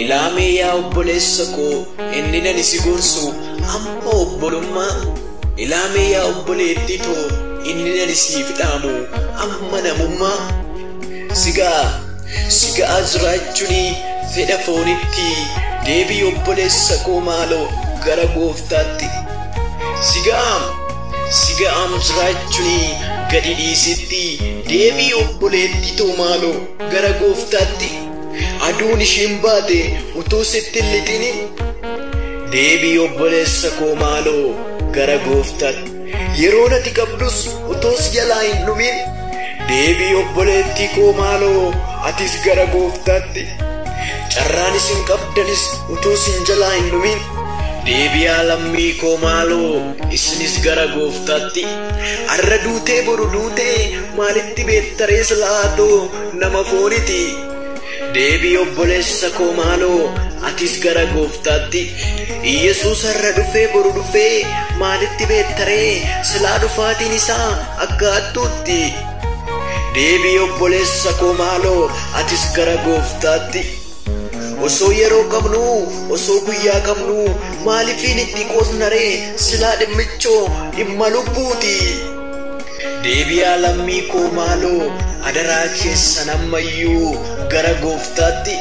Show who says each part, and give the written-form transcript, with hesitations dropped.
Speaker 1: Ilaamee yaa obboleessa koo inni nani si gorsu amma obbolummaa. Ilaamee yaa obboleettii too inni nani siif dhaamu amma namummaa. Sigaa jiraachuun fedha foonitti deebii obboleessa koo maaloo gara gooftaatti. Sigaam jiraachuun gadi dhiisitti deebii obboleettii too maaloo gara gooftaatti. Aduun ishiin baate utuu sitti hin lixini deebii obboleessa koo maaloo gara gooftaatti. Yeroo ati qabdus utuu si jalaa hin dhumin deebii obboleettii koo maaloo atis gara gooftaatti. Carraan isin qabdanis utuu sin jalaa hin dhumin deebi'aa lammii koo maaloo isinis gara gooftaatti. Arra duutee boru duutee maalitti beektaree silaatoo nama fooniti. Deebii obboleessa koo maaloo atis gara gooftaatti. Yesuus har'a dhufee boru dhufee maalitti beektaree silaa dhufaatiin isaa akka hattuutti. Deebii obboleessa koo maaloo atis gara gooftaatti. Osoo yeroo qabnu osoo guyyaa qabnu maaliifin itti qoosnaree silaa dhimmichoo dhimma lubbuuti. Deebi'aa lammii koo maaloo adaraa keessan ammayyuu gara gooftaatti.